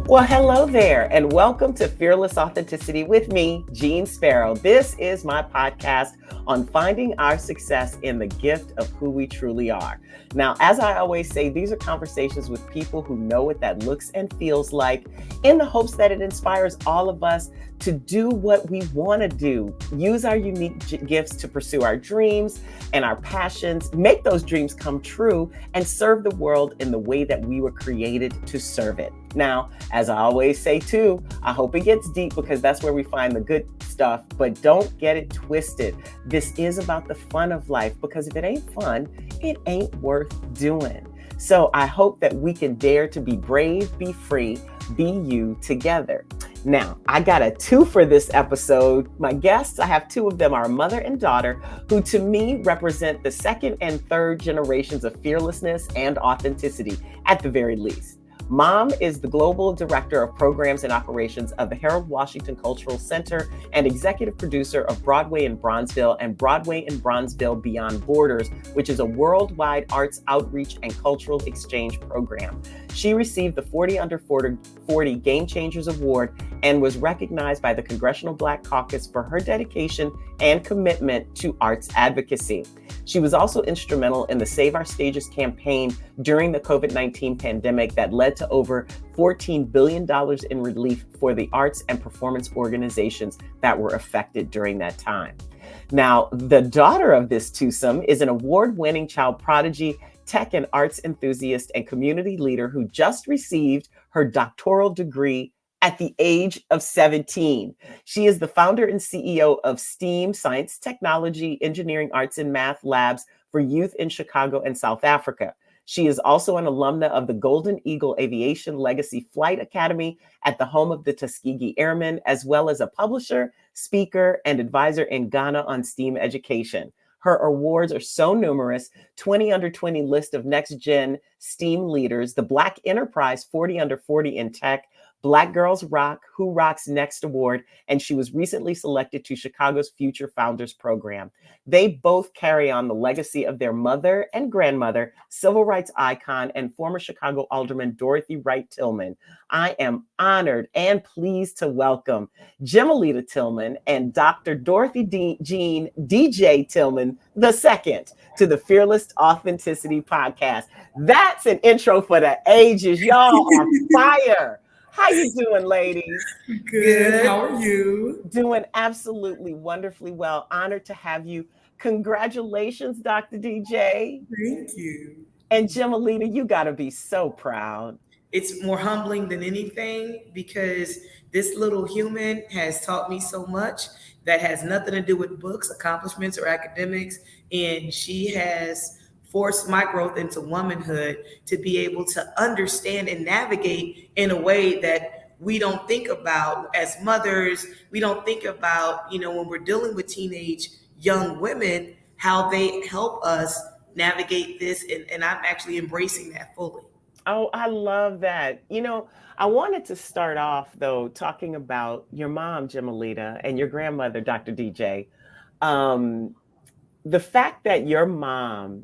Well, hello there, and welcome to Fearless Authenticity with me, Jeanne Sparrow. This is my podcast on finding our success in the gift of who we truly are. Now, as I always say, these are conversations with people who know what that looks and feels like, in the hopes that it inspires all of us to do what we want to do, use our unique gifts to pursue our dreams and our passions, make those dreams come true, and serve the world in the way that we were created to serve it. Now, as I always say too, I hope it gets deep because that's where we find the good stuff, but don't get it twisted. This is about the fun of life, because if it ain't fun, it ain't worth doing. So I hope that we can dare to be brave, be free, be you together. Now, I got a two for this episode. My guests, I have two of them, are a mother and daughter, who to me represent the second and third generations of fearlessness and authenticity, at the very least. Mom is the Global Director of Programs and Operations of the Harold Washington Cultural Center and Executive Producer of Broadway in Brownsville and Broadway and Brownsville Beyond Borders, which is a worldwide arts outreach and cultural exchange program. She received the 40 Under 40 Game Changers Award and was recognized by the Congressional Black Caucus for her dedication and commitment to arts advocacy. She was also instrumental in the Save Our Stages campaign during the COVID-19 pandemic that led to over $14 billion in relief for the arts and performance organizations that were affected during that time. Now, the daughter of this twosome is an award-winning child prodigy, tech and arts enthusiast, and community leader who just received her doctoral degree at the age of 17. She is the founder and CEO of STEAM, Science, Technology, Engineering, Arts, and Math Labs for youth in Chicago and South Africa. She is also an alumna of the Golden Eagle Aviation Legacy Flight Academy at the home of the Tuskegee Airmen, as well as a publisher, speaker, and advisor in Ghana on STEAM education. Her awards are so numerous: 20 Under 20 list of next-gen STEAM leaders, the Black Enterprise 40 Under 40 in tech, Black Girls Rock, Who Rocks Next Award, and she was recently selected to Chicago's Future Founders Program. They both carry on the legacy of their mother and grandmother, civil rights icon and former Chicago Alderman Dorothy Wright Tillman. I am honored and pleased to welcome Jimalita Tillman and Dr. Dorothy Jean DJ Tillman II to the Fearless Authenticity Podcast. That's an intro for the ages. Y'all are fire. How you doing, ladies? Good. How are you? Doing absolutely wonderfully well. Honored to have you. Congratulations, Dr. DJ. Thank you. And Jimalita, you got to be so proud. It's more humbling than anything, because this little human has taught me so much that has nothing to do with books, accomplishments, or academics. And she has forced my growth into womanhood to be able to understand and navigate in a way that we don't think about as mothers. We don't think about, when we're dealing with teenage young women, how they help us navigate this. And I'm actually embracing that fully. Oh, I love that. I wanted to start off, though, talking about your mom, Jimalita, and your grandmother, Dr. DJ. The fact that your mom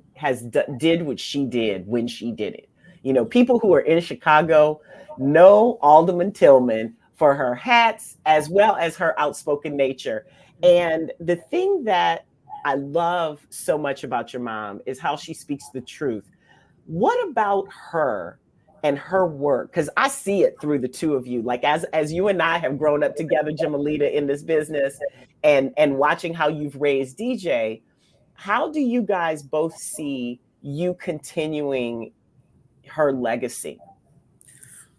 did what she did when she did it. People who are in Chicago know Alderman Tillman for her hats as well as her outspoken nature. And the thing that I love so much about your mom is how she speaks the truth. What about her and her work? Because I see it through the two of you. Like as you and I have grown up together, Jimalita, in this business, and watching how you've raised DJ. How do you guys both see you continuing her legacy?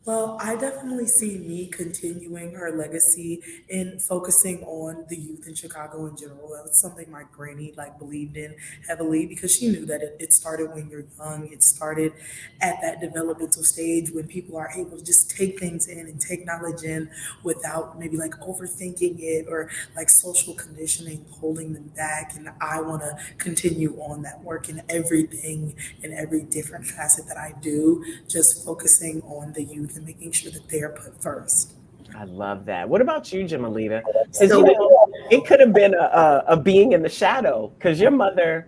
Well, I definitely see me continuing her legacy and focusing on the youth in Chicago in general. That was something my granny believed in heavily, because she knew that it started when you're young. It started at that developmental stage when people are able to just take things in and take knowledge in without maybe overthinking it or social conditioning holding them back. And I want to continue on that work in everything, in every different facet that I do, just focusing on the youth and making sure that they're put first. I love that. What about you, Jimalita? Because it could have been a being in the shadow, because your mother,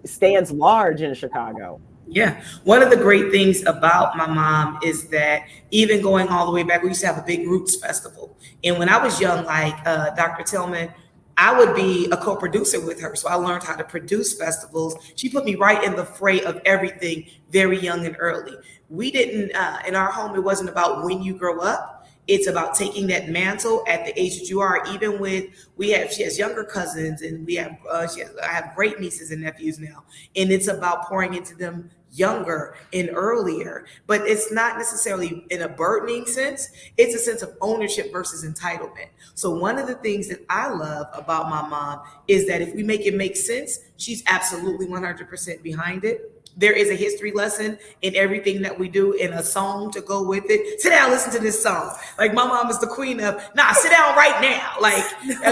stands large in Chicago. Yeah. One of the great things about my mom is that even going all the way back, we used to have a big Roots festival. And when I was young, like Dr. Tillman, I would be a co-producer with her. So I learned how to produce festivals. She put me right in the fray of everything very young and early. We didn't, in our home, it wasn't about when you grow up. It's about taking that mantle at the age that you are. Even with she has younger cousins, and I have great nieces and nephews now, and it's about pouring into them younger and earlier. But it's not necessarily in a burdening sense. It's a sense of ownership versus entitlement. So one of the things that I love about my mom is that if we make it make sense, she's absolutely 100% behind it. There is a history lesson in everything that we do, in a song to go with it. Sit down, listen to this song. Like my mom is the queen of, nah, sit down right now. Like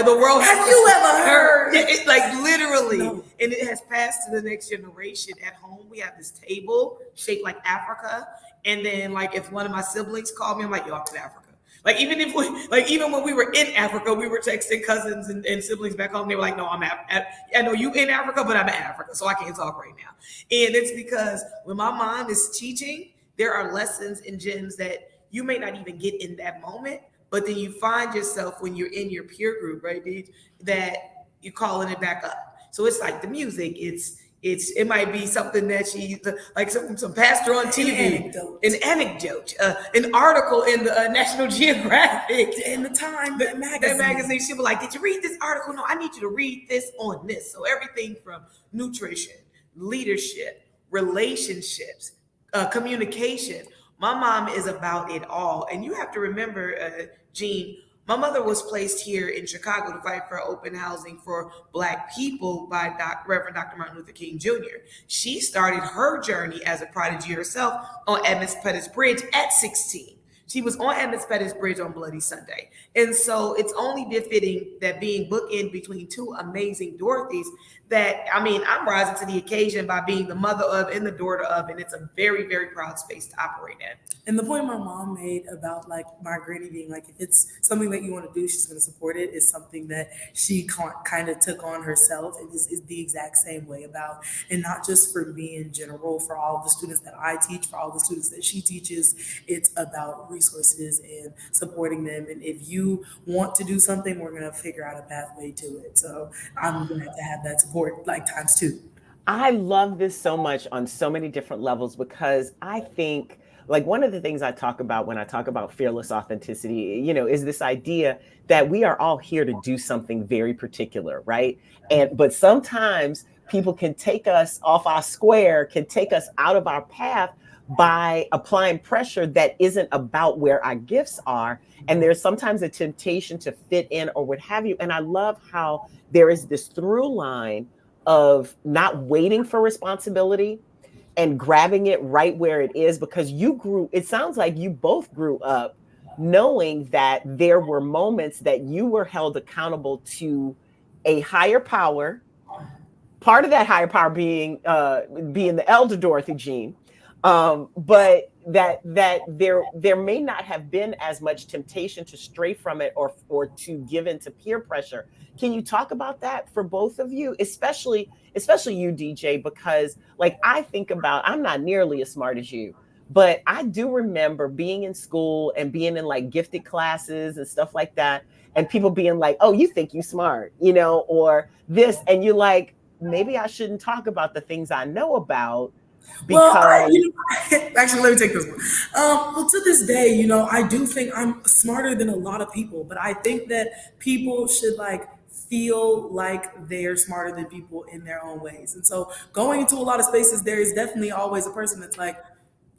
the world has. Have you ever heard? It's like literally. No. And it has passed to the next generation. At home, we have this table shaped like Africa. And then like if one of my siblings called me, I'm like, yo, I'm in Africa. Like even when we were in Africa, we were texting cousins and siblings back home. They were like, "No, I know you in Africa, but I'm in Africa, so I can't talk right now." And it's because when my mom is teaching, there are lessons and gems that you may not even get in that moment, but then you find yourself when you're in your peer group, right, Deej, that you're calling it back up. So it's like the music. It might be something that she like some pastor on TV, an anecdote, an article in the National Geographic, in the Time that magazine. magazine. She'll be like, "Did you read this article? No, I need you to read this on this." So everything from nutrition, leadership, relationships, communication. My mom is about it all, and you have to remember, Jeanne. My mother was placed here in Chicago to fight for open housing for Black people by Reverend Dr. Martin Luther King Jr. She started her journey as a prodigy herself on Edmonds Pettus Bridge at 16. She was on Edmonds Pettus Bridge on Bloody Sunday. And so it's only befitting that being bookend between two amazing Dorothys that, I mean, I'm rising to the occasion by being the mother of and the daughter of, and it's a very, very proud space to operate in. And the point my mom made about like my granny being like, if it's something that you want to do, she's going to support it, is something that she kind of took on herself and is the exact same way about. And not just for me in general, for all the students that I teach, for all the students that she teaches, it's about resources and supporting them. And if you want to do something, we're going to figure out a pathway to it. So I'm going to have that support like times two. I love this so much on so many different levels because I think like one of the things I talk about when I talk about fearless authenticity, is this idea that we are all here to do something very particular, right? But sometimes people can take us off our square, can take us out of our path by applying pressure that isn't about where our gifts are. And there's sometimes a temptation to fit in or what have you. And I love how there is this through line of not waiting for responsibility and grabbing it right where it is, because it sounds like you both grew up knowing that there were moments that you were held accountable to a higher power, part of that higher power being the elder Dorothy Jean, but that there may not have been as much temptation to stray from it or to give into peer pressure. Can you talk about that for both of you, especially you, DJ, because like I think about, I'm not nearly as smart as you, but I do remember being in school and being in like gifted classes and stuff like that, and people being like, "Oh, you think you smart, or this," and you're like, maybe I shouldn't talk about the things I know about. Because actually, let me take this one. Well, to this day, I do think I'm smarter than a lot of people, but I think that people should like feel like they're smarter than people in their own ways. And so going into a lot of spaces, there is definitely always a person that's like,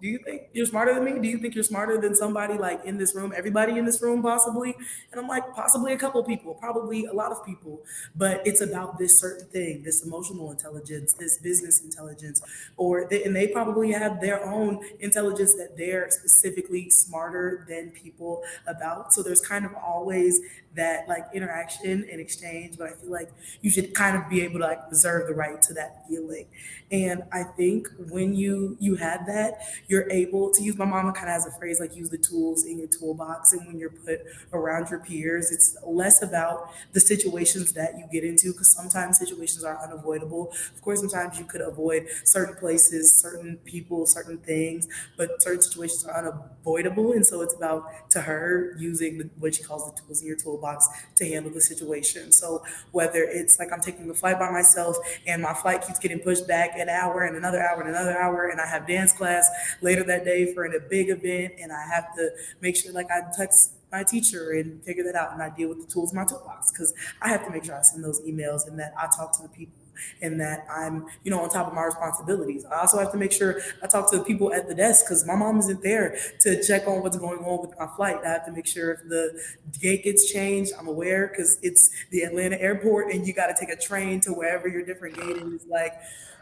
do you think you're smarter than me? Do you think you're smarter than somebody like in this room, everybody in this room possibly? And I'm like, possibly a couple people, probably a lot of people, but it's about this certain thing, this emotional intelligence, this business intelligence, and they probably have their own intelligence that they're specifically smarter than people about. So there's kind of always that like interaction and exchange, but I feel like you should kind of be able to like reserve the right to that feeling. And I think when you have that, you're able to use, my mama kind of has a phrase like use the tools in your toolbox. And when you're put around your peers, it's less about the situations that you get into, because sometimes situations are unavoidable. Of course, sometimes you could avoid certain places, certain people, certain things, but certain situations are unavoidable. And so it's about, to her, using what she calls the tools in your toolbox to handle the situation. So whether it's like I'm taking the flight by myself and my flight keeps getting pushed back an hour and another hour and another hour, and I have dance class later that day for a big event, and I have to make sure like I text my teacher and figure that out, and I deal with the tools in my toolbox, because I have to make sure I send those emails and that I talk to the people and that I'm, on top of my responsibilities. I also have to make sure I talk to the people at the desk, because my mom isn't there to check on what's going on with my flight. I have to make sure if the gate gets changed, I'm aware, because it's the Atlanta airport and you got to take a train to wherever your different gate is. Like,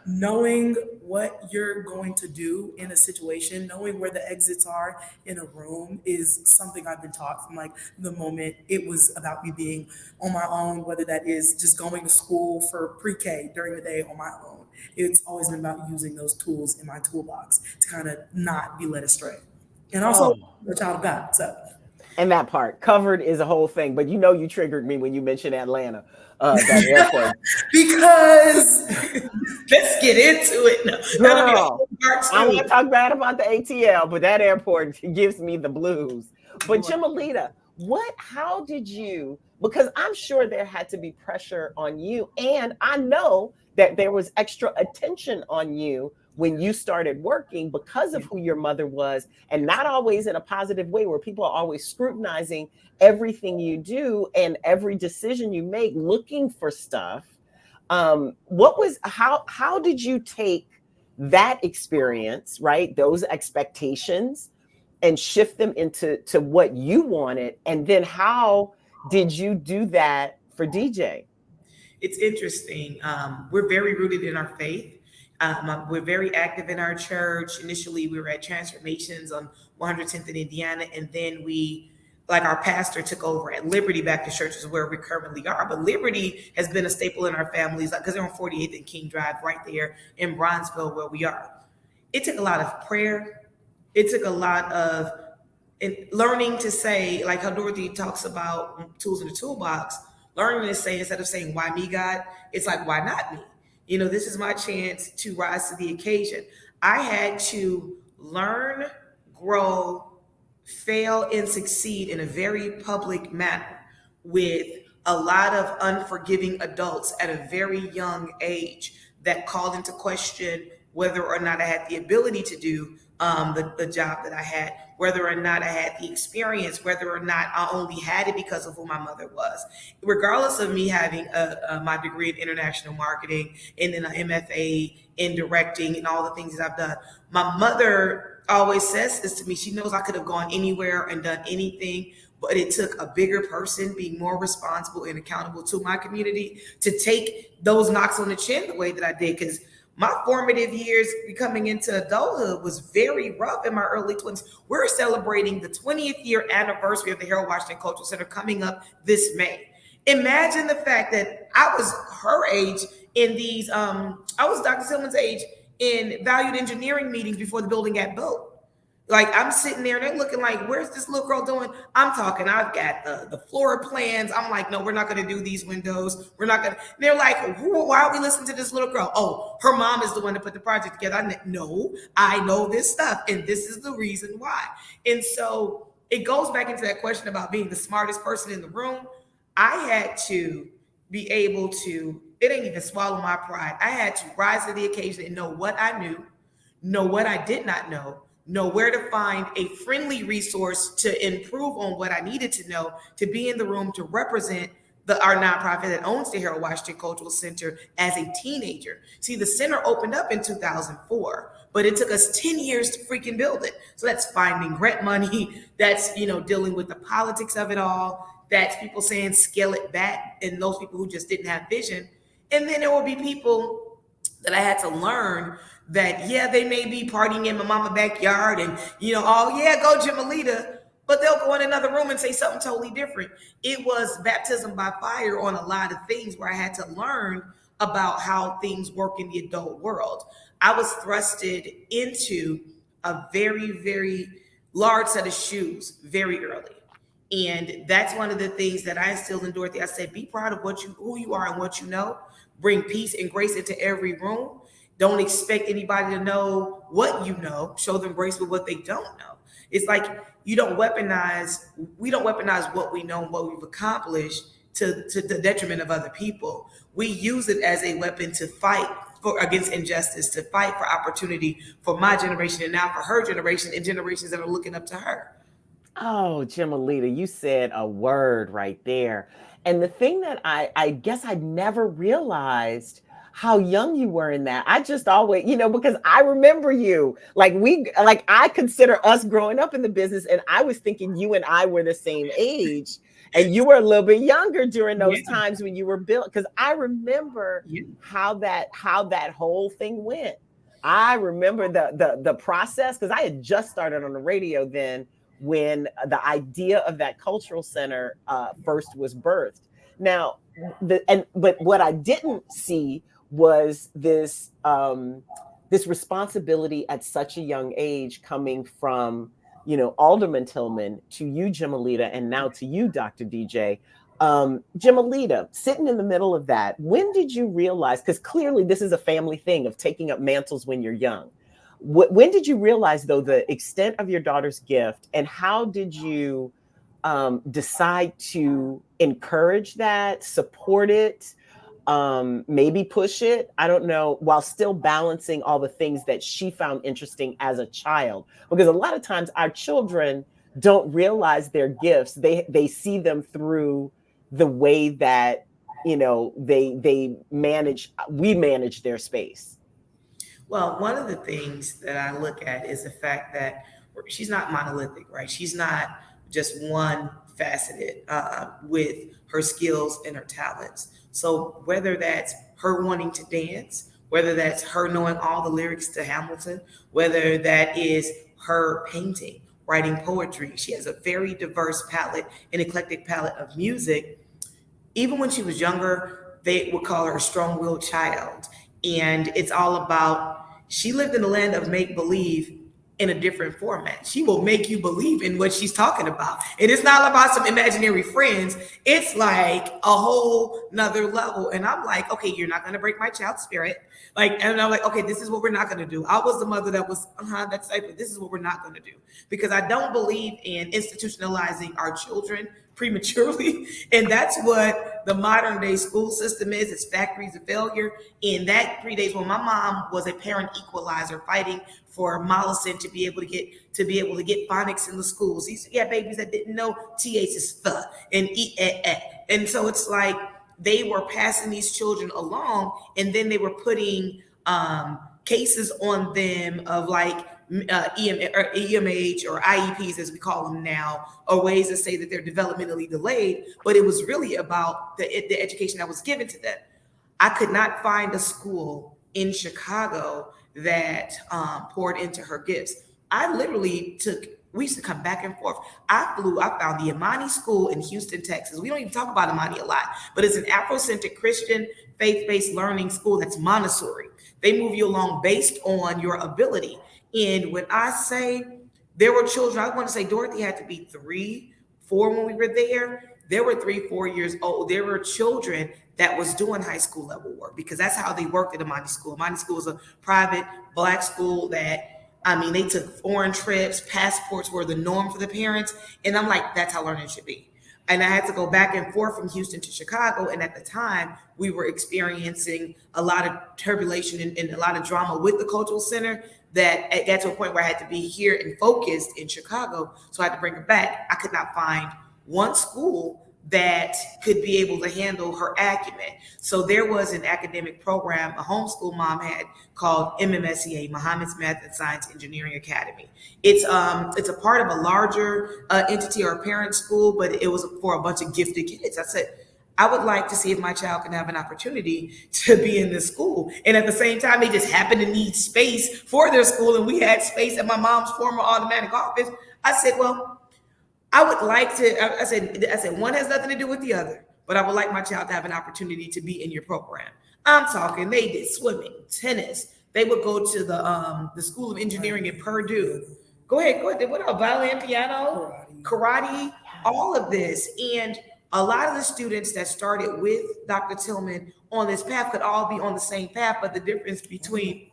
knowing what you're going to do in a situation, knowing where the exits are in a room is something I've been taught from like the moment it was about me being on my own, whether that is just going to school for pre-K during the day on my own. It's always been about using those tools in my toolbox to kind of not be led astray. And also a child of God. So. And that part, covered is a whole thing, but you triggered me when you mentioned Atlanta, that airport. Because let's get into it now. Girl, I don't want to talk bad about the ATL, but that airport gives me the blues. But Jimalita, how did you, because I'm sure there had to be pressure on you, and I know that there was extra attention on you when you started working because of who your mother was, and not always in a positive way where people are always scrutinizing everything you do and every decision you make, looking for stuff. How did you take that experience, right? Those expectations, and shift them into what you wanted? And then how did you do that for DJ? It's interesting. We're very rooted in our faith. We're very active in our church. Initially, we were at Transformations on 110th in Indiana, and then our pastor took over at Liberty Baptist Church, is where we currently are. But Liberty has been a staple in our families, because they're on 48th and King Drive, right there in Brownsville, where we are. It took a lot of prayer. It took a lot of learning to say, like how Dorothy talks about tools in the toolbox, learning to say, instead of saying, "Why me, God?" it's like, "Why not me?" This is my chance to rise to the occasion. I had to learn, grow, fail, and succeed in a very public manner with a lot of unforgiving adults at a very young age that called into question whether or not I had the ability to do the job that I had, whether or not I had the experience, whether or not I only had it because of who my mother was. Regardless of me having my degree in international marketing and then an MFA in directing and all the things that I've done, my mother always says this to me. She knows I could have gone anywhere and done anything, but it took a bigger person being more responsible and accountable to my community to take those knocks on the chin the way that I did. Because my formative years becoming into adulthood was very rough in my early 20s. We're celebrating the 20th year anniversary of the Harold Washington Cultural Center coming up this May. Imagine the fact that I was her age in these, I was Dr. Tillman's age in valued engineering meetings before the building got built. Like, I'm sitting there and they're looking like, "Where's this little girl doing?" I'm talking, I've got the floor plans. I'm like, "No, we're not going to do these windows. We're not going to." They're like, "Why are we listening to this little girl?" "Oh, her mom is the one that put the project together." No, I know this stuff, and this is the reason why. And so it goes back into that question about being the smartest person in the room. I had to be able to, it ain't even swallow my pride. I had to rise to the occasion and know what I knew, know what I did not know where to find a friendly resource to improve on what I needed to know, to be in the room to represent our nonprofit that owns the Harold Washington Cultural Center as a teenager. See, the center opened up in 2004, but it took us 10 years to freaking build it. So that's finding grant money. That's, dealing with the politics of it all. That's people saying scale it back, and those people who just didn't have vision. And then there will be people that I had to learn that, yeah, they may be partying in my mama's backyard and, "Oh yeah, go Jimalita," but they'll go in another room and say something totally different. It was baptism by fire on a lot of things where I had to learn about how things work in the adult world. I was thrusted into a very, very large set of shoes very early. And that's one of the things that I instilled in Dorothy. I said, be proud of who you are and what you know. Bring peace and grace into every room. Don't expect anybody to know what you know. Show them grace with what they don't know. It's like we don't weaponize what we know and what we've accomplished to the detriment of other people. We use it as a weapon to fight against injustice, to fight for opportunity for my generation and now for her generation and generations that are looking up to her. Oh, Jimalita, you said a word right there. And the thing that I guess I never realized how young you were in that. I just always, because I remember you, I consider us growing up in the business, and I was thinking you and I were the same age, and you were a little bit younger during those times when you were built. Because I remember how that whole thing went. I remember the process, because I had just started on the radio then when the idea of that cultural center first was birthed. Now, but what I didn't see was this responsibility at such a young age coming from, Alderman Tillman to you, Jimalita, and now to you, Dr. DJ. Jimalita, sitting in the middle of that, when did you realize, because clearly this is a family thing of taking up mantles when you're young. When did you realize, though, the extent of your daughter's gift, and how did you decide to encourage that, support it, maybe push it, I don't know, while still balancing all the things that she found interesting as a child? Because a lot of times our children don't realize their gifts. They see them through the way that, we manage their space. Well, one of the things that I look at is the fact that she's not monolithic, right? She's not just one faceted with her skills and her talents. So whether that's her wanting to dance, whether that's her knowing all the lyrics to Hamilton, whether that is her painting, writing poetry, she has a very diverse palette, an eclectic palette of music. Even when she was younger, they would call her a strong-willed child. And it's all about, she lived in the land of make-believe in a different format. She will make you believe in what she's talking about. And it's not about some imaginary friends. It's like a whole nother level. And I'm like, okay, you're not going to break my child's spirit. And I'm like, okay, this is what we're not going to do. I was the mother that was, that's like, this is what we're not going to do. Because I don't believe in institutionalizing our children prematurely. And that's what the modern day school system is. It's factories of failure. And that predates when my mom was a parent equalizer fighting for Mollison to be able to get phonics in the schools. You had babies that didn't know TH is th and and so it's like they were passing these children along, and then they were putting cases on them of like EMH or IEPs, as we call them now, or ways to say that they're developmentally delayed. But it was really about the education that was given to them. I could not find a school in Chicago that poured into her gifts. We used to come back and forth. I found the Imani School in Houston, Texas. We don't even talk about Imani a lot, but it's an Afrocentric Christian faith-based learning school that's Montessori. They move you along based on your ability. And when I say there were children, I want to say Dorothy had to be 3, 4 when we were there. There were 3, 4 years old. There were children that was doing high school level work, because that's how they worked at Imani School. Imani School is a private Black school that, they took foreign trips, passports were the norm for the parents. And I'm like, that's how learning should be. And I had to go back and forth from Houston to Chicago. And at the time, we were experiencing a lot of turbulence and a lot of drama with the cultural center, that it got to a point where I had to be here and focused in Chicago. So I had to bring her back. I could not find one school that could be able to handle her acumen. So there was an academic program a homeschool mom had called MMSEA, Muhammad's Math and Science Engineering Academy. It's a part of a larger entity or a parent school, but it was for a bunch of gifted kids. I said, I would like to see if my child can have an opportunity to be in this school. And at the same time, they just happen to need space for their school. And we had space at my mom's former automatic office. I said, well, I would like to, I said, one has nothing to do with the other, but I would like my child to have an opportunity to be in your program. I'm talking, they did swimming, tennis, they would go to the School of Engineering in Purdue. Go ahead. What else? Violin, piano, karate, all of this. And a lot of the students that started with Dr. Tillman on this path could all be on the same path, but the difference between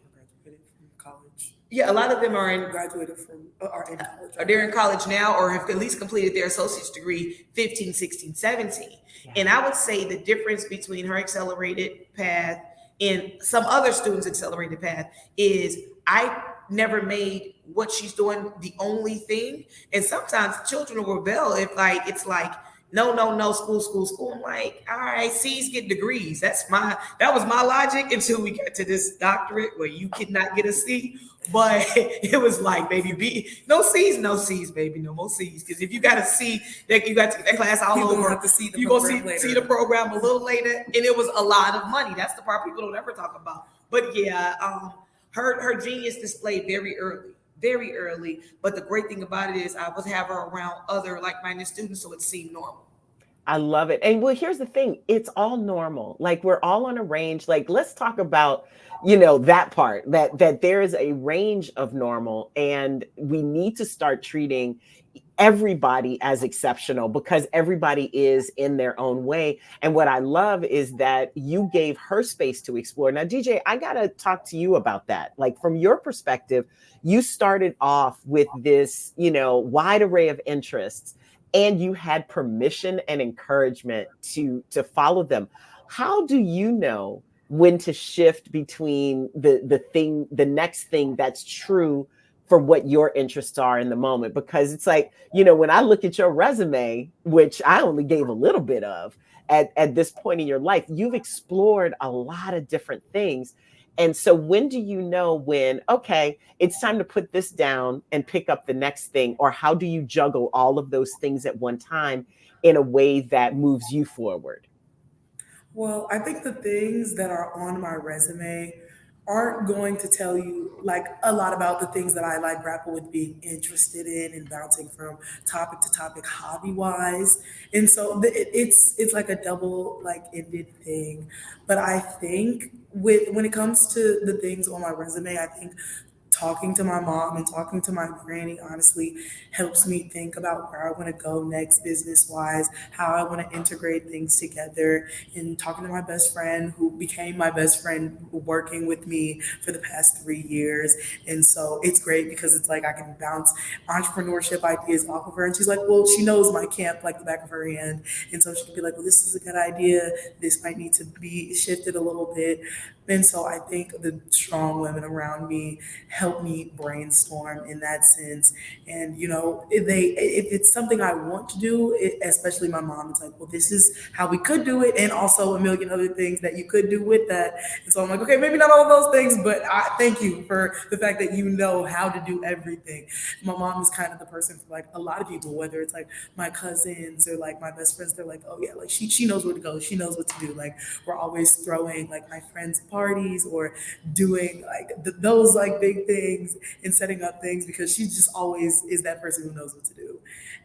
a lot of them are in graduated from are in college. They're in college now or have at least completed their associate's degree 15, 16, 17. Yeah. And I would say the difference between her accelerated path and some other students' accelerated path is I never made what she's doing the only thing. And sometimes children will rebel if it's like, no, school. I'm like, all right, C's get degrees. That was my logic until we got to this doctorate where you could not get a C. But it was like, baby, no C's, baby, no more C's. Because if you got a C, you got to take that class all over. You're going to see the program a little later. And it was a lot of money. That's the part people don't ever talk about. But yeah, her genius displayed very early. But the great thing about it is I would have her around other like-minded students, so it seemed normal. I love it. And well, here's the thing. It's all normal. Like we're all on a range. Like let's talk about, that part, that there is a range of normal and we need to start treating everybody as exceptional because everybody is in their own way. And what I love is that you gave her space to explore. Now, DJ, I got to talk to you about that. Like from your perspective, you started off with this, wide array of interests and you had permission and encouragement to follow them. How do you know when to shift between the next thing that's true for what your interests are in the moment? Because it's like, when I look at your resume, which I only gave a little bit of at this point in your life, you've explored a lot of different things. And so when do you know when, okay, it's time to put this down and pick up the next thing? Or how do you juggle all of those things at one time in a way that moves you forward? Well, I think the things that are on my resume aren't going to tell you like a lot about the things that I like grapple with being interested in and bouncing from topic to topic hobby wise. And so it's like a double like ended thing. But I think when it comes to the things on my resume, I think talking to my mom and talking to my granny honestly helps me think about where I want to go next business wise, how I want to integrate things together, and talking to my best friend who became my best friend working with me for the past 3 years. And so it's great because it's like I can bounce entrepreneurship ideas off of her. And she's like, well, she knows my camp like the back of her hand. And so she can be like, well, this is a good idea. This might need to be shifted a little bit. And so I think the strong women around me help me brainstorm in that sense. And, if it's something I want to do, especially my mom, it's like, well, this is how we could do it. And also a million other things that you could do with that. And so I'm like, okay, maybe not all of those things, but I thank you for the fact that you know how to do everything. My mom is kind of the person for like a lot of people, whether it's like my cousins or like my best friends, they're like, oh yeah, like she knows where to go. She knows what to do. Like we're always throwing like my friends' parties or doing like those like big things and setting up things because she just always is that person who knows what to do.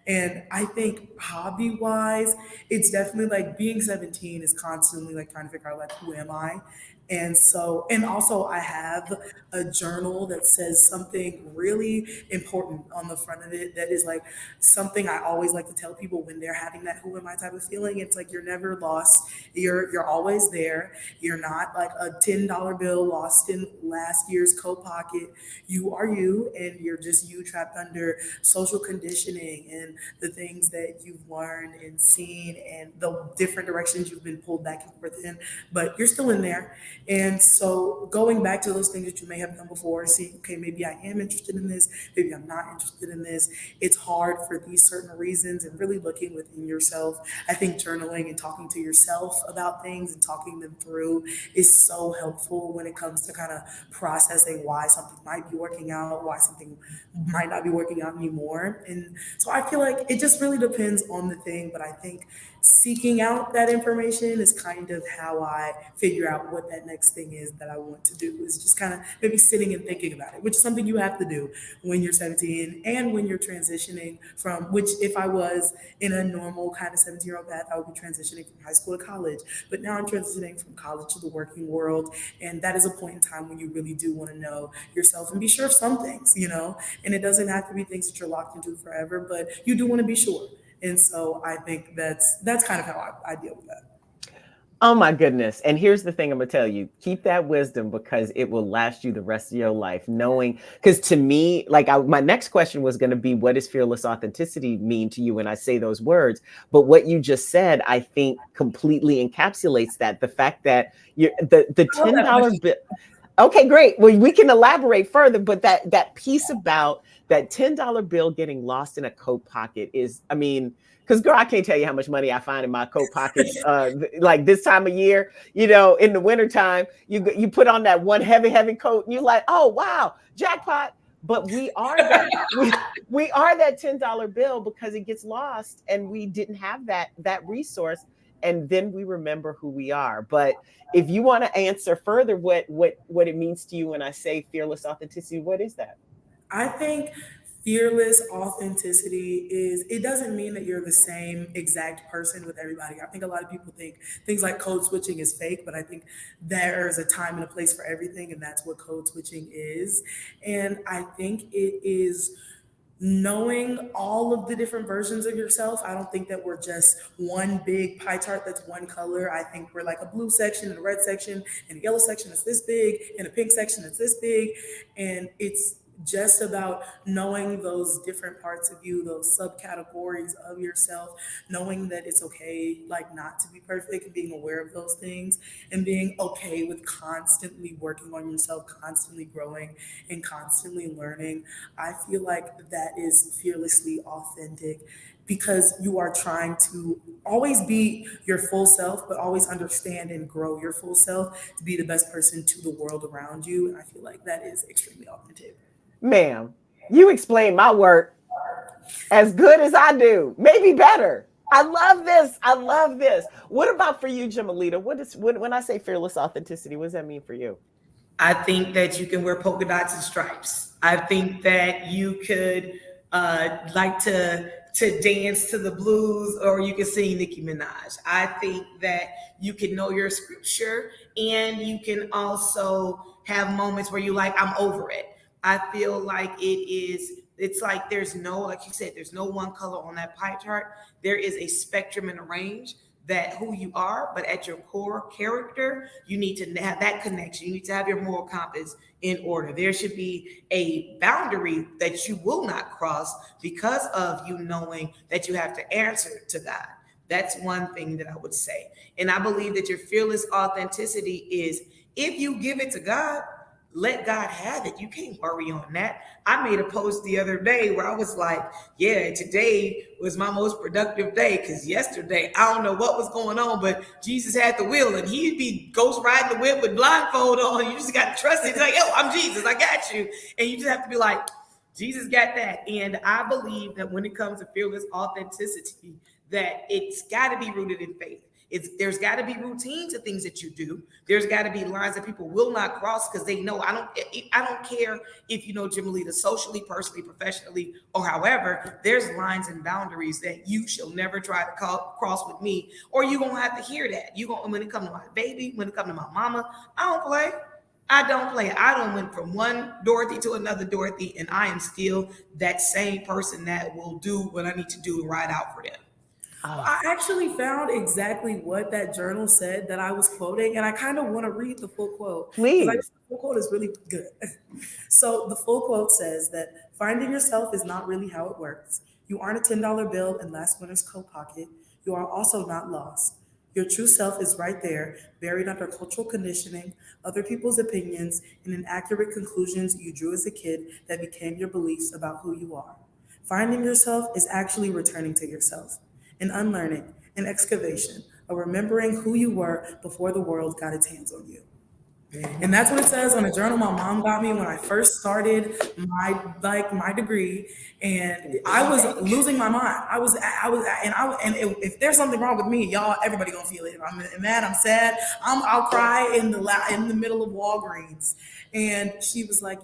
And I think hobby wise, it's definitely like being 17 is constantly like trying to figure out like, who am I? And also I have a journal that says something really important on the front of it that is like something I always like to tell people when they're having that who am I type of feeling. It's like you're never lost. You're always there. You're not like a $10 bill lost in last year's coat pocket. You are you, and you're just you trapped under social conditioning and the things that you've learned and seen and the different directions you've been pulled back and forth in, but you're still in there. And so going back to those things that you may have done before, see, okay, maybe I am interested in this, maybe I'm not interested in this. It's hard for these certain reasons, and really looking within yourself. I think journaling and talking to yourself about things and talking them through is so helpful when it comes to kind of processing why something might be working out, why something might not be working out anymore. And so I feel like it just really depends on the thing, but I think seeking out that information is kind of how I figure out what that next thing is that I want to do, is just kind of maybe sitting and thinking about it, which is something you have to do when you're 17 and when you're transitioning from, which if I was in a normal kind of 17-year-old path, I would be transitioning from high school to college. But now I'm transitioning from college to the working world. And that is a point in time when you really do want to know yourself and be sure of some things, and it doesn't have to be things that you're locked into forever, but you do want to be sure. And so I think that's kind of how I deal with that. Oh my goodness. And here's the thing I'm going to tell you, keep that wisdom because it will last you the rest of your life, knowing, because to me, my next question was going to be, what does fearless authenticity mean to you when I say those words? But what you just said, I think completely encapsulates that. The fact that the $10 bill. Okay, great. Well, we can elaborate further, but that piece about that $10 bill getting lost in a coat pocket is, because girl, I can't tell you how much money I find in my coat pockets. Like this time of year, in the wintertime, you put on that one heavy coat and you're like, oh wow, jackpot. But we are that we are that $10 bill because it gets lost and we didn't have that resource. And then we remember who we are. But if you want to answer further what it means to you when I say fearless authenticity, what is that? I think fearless authenticity it doesn't mean that you're the same exact person with everybody. I think a lot of people think things like code switching is fake, but I think there's a time and a place for everything, and that's what code switching is. And I think it is knowing all of the different versions of yourself. I don't think that we're just one big pie chart that's one color. I think we're like a blue section and a red section and a yellow section that's this big and a pink section that's this big. And it's just about knowing those different parts of you, those subcategories of yourself, knowing that it's okay, not to be perfect, and being aware of those things, and being okay with constantly working on yourself, constantly growing and constantly learning. I feel like that is fearlessly authentic, because you are trying to always be your full self, but always understand and grow your full self to be the best person to the world around you. And I feel like that is extremely authentic. Ma'am, you explain my work as good as I do, maybe better. I love this. What about for you, Jimalita? When I say fearless authenticity, what does that mean for you? I think that you can wear polka dots and stripes. I think that you could like to dance to the blues, or you can sing Nicki Minaj. I think that you can know your scripture, and you can also have moments where you're like, I'm over it. I feel like it's like there's no, like you said, there's no one color on that pie chart. There is a spectrum and a range that who you are, but at your core character, you need to have that connection. You need to have your moral compass in order. There should be a boundary that you will not cross because of you knowing that you have to answer to God. That's one thing that I would say. And I believe that your fearless authenticity is, if you give it to God, let God have it. You can't worry on that. I made a post the other day where I was like, yeah, today was my most productive day, because yesterday, I don't know what was going on, but Jesus had the wheel and he'd be ghost riding the whip with blindfold on. You just got to trust it. It's like, yo, I'm Jesus. I got you. And you just have to be like, Jesus got that. And I believe that when it comes to fearless authenticity, that it's got to be rooted in faith. There's got to be routine to things that you do. There's got to be lines that people will not cross, because they know I don't care if you know Jimalita socially, personally, professionally, or however. There's lines and boundaries that you shall never try to cross with me, or you're gonna have to hear that. When it comes to my baby, when it comes to my mama, I don't play. I don't play. I don't went from one Dorothy to another Dorothy, and I am still that same person that will do what I need to do and ride out for them. I actually found exactly what that journal said that I was quoting, and I kind of want to read the full quote. Please. The full quote is really good. So the full quote says that finding yourself is not really how it works. You aren't a $10 bill in last winter's coat pocket. You are also not lost. Your true self is right there, buried under cultural conditioning, other people's opinions, and inaccurate conclusions you drew as a kid that became your beliefs about who you are. Finding yourself is actually returning to yourself. An unlearning, an excavation, a remembering who you were before the world got its hands on you. And that's what it says on a journal my mom got me when I first started my degree, and I was losing my mind. And if there's something wrong with me, y'all, everybody gonna feel it. If I'm mad, I'm sad, I'll cry in the middle of Walgreens. And she was like,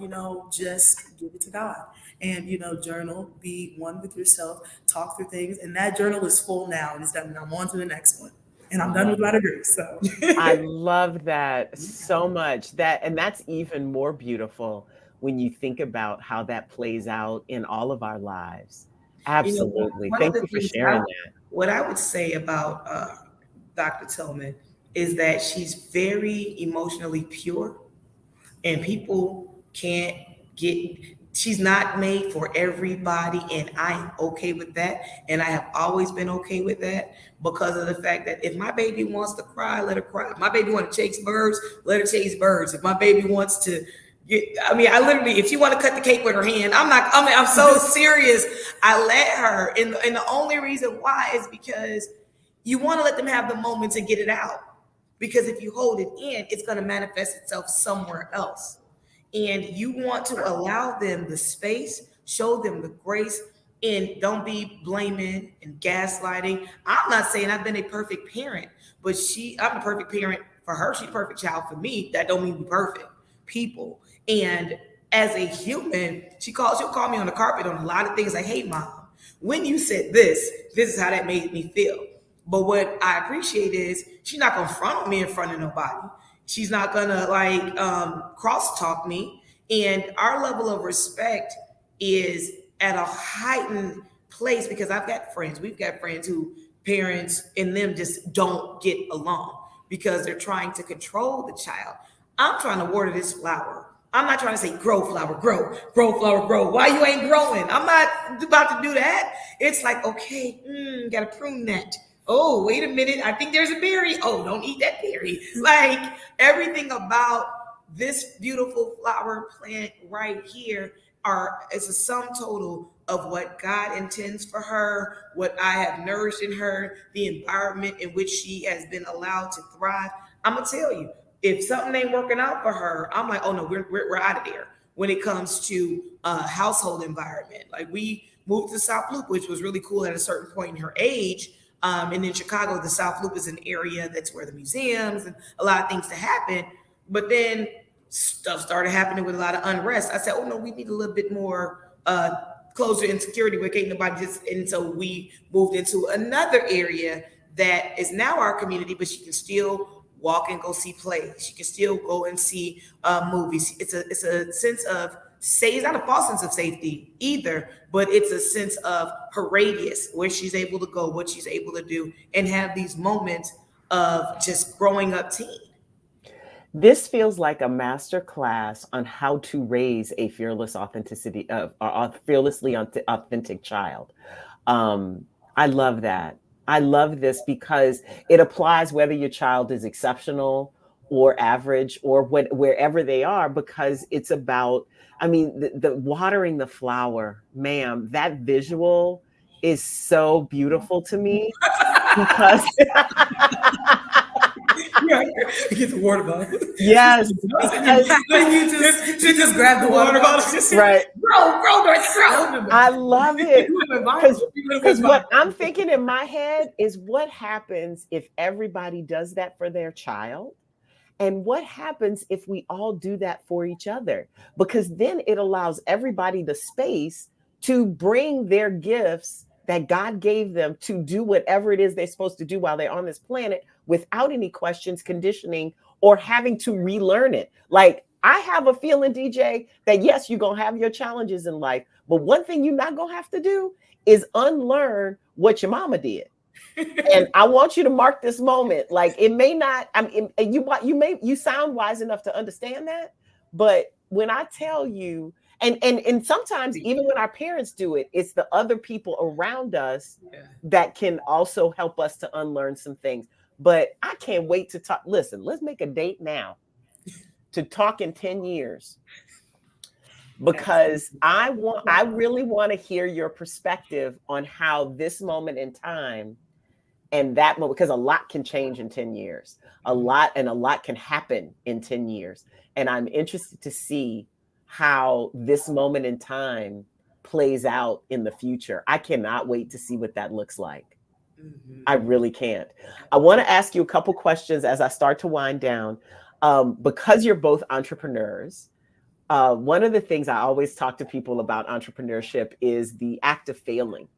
just give it to God, and journal, be one with yourself, talk through things, and that journal is full now, and it's done. And I'm on to the next one. And I'm done with my degree. So I love that so much. And that's even more beautiful when you think about how that plays out in all of our lives. Absolutely. One Thank of the you for things sharing that. what I would say about Dr. Tillman is that she's very emotionally pure, and people can't she's not made for everybody, and I am okay with that, and I have always been okay with that, because of the fact that if my baby wants to cry, let her cry. If my baby wants to chase birds, let her chase birds. If my baby wants to I literally, if she want to cut the cake with her hand, I'm so serious. I let her, and the only reason why is because you want to let them have the moment to get it out, because if you hold it in, it's going to manifest itself somewhere else. And you want to allow them the space, show them the grace, and don't be blaming and gaslighting. I'm not saying I've been a perfect parent, but I'm a perfect parent for her. She's a perfect child for me. That don't mean we're perfect people. And as a human, she'll call me on the carpet on a lot of things like, hey, Mom, when you said this is how that made me feel. But what I appreciate is she's not going to front on me in front of nobody. She's not gonna cross-talk me, and our level of respect is at a heightened place, because we've got friends who parents and them just don't get along because they're trying to control the child. I'm trying to water this flower. I'm not trying to say grow flower, grow flower, grow. Why you ain't growing? I'm not about to do that. It's like, okay, gotta prune that. Oh, wait a minute. I think there's a berry. Oh, don't eat that berry. Like, everything about this beautiful flower plant right here is a sum total of what God intends for her, what I have nourished in her, the environment in which she has been allowed to thrive. I'm gonna tell you, if something ain't working out for her, I'm like, oh no, we're out of there. When it comes to household environment, like, we moved to South Loop, which was really cool at a certain point in her age. And in Chicago, the South Loop is an area that's where the museums and a lot of things to happen. But then stuff started happening with a lot of unrest. I said, oh no, we need a little bit more closer in security. We can't nobody and so we moved into another area that is now our community, but she can still walk and go see plays. She can still go and see movies. It's a sense of it's not a false sense of safety either, but it's a sense of her radius, where she's able to go, what she's able to do, and have these moments of just growing up teen. This feels like a master class on how to raise a fearlessly authentic child. I love that. I love this because it applies whether your child is exceptional or average or wherever they are, because it's about, the watering the flower, ma'am, that visual is so beautiful to me because Get the water bottle. Yes. You just grab the water bottle. Right. Grow. I love it. Because what I'm thinking in my head is, what happens if everybody does that for their child? And what happens if we all do that for each other? Because then it allows everybody the space to bring their gifts that God gave them to do whatever it is they're supposed to do while they're on this planet, without any questions, conditioning, or having to relearn it. Like, I have a feeling, DJ, that yes, you're going to have your challenges in life, but one thing you're not going to have to do is unlearn what your mama did. And I want you to mark this moment. Like, it may not, you sound wise enough to understand that, but when I tell you, and sometimes even when our parents do it, it's the other people around us that can also help us to unlearn some things. But I can't wait to talk. Listen, let's make a date now to talk in 10 years. Because I really want to hear your perspective on how this moment in time And that moment, because a lot can change in 10 years, a lot can happen in 10 years. And I'm interested to see how this moment in time plays out in the future. I cannot wait to see what that looks like. I really can't. I want to ask you a couple questions as I start to wind down. Because you're both entrepreneurs, one of the things I always talk to people about entrepreneurship is the act of failing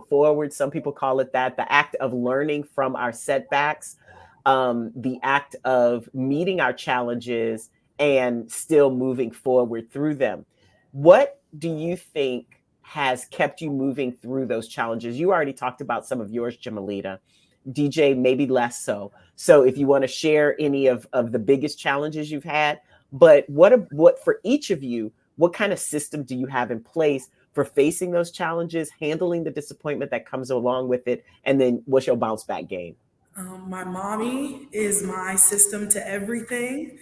forward. Some people call it that, the act of learning from our setbacks, the act of meeting our challenges and still moving forward through them. What do you think has kept you moving through those challenges? You already talked about some of yours, Jimalita. DJ, maybe less so. So if you want to share any of the biggest challenges you've had, but what for each of you, what kind of system do you have in place for facing those challenges, handling the disappointment that comes along with it, and then what's your bounce back game? My mommy is my system to everything.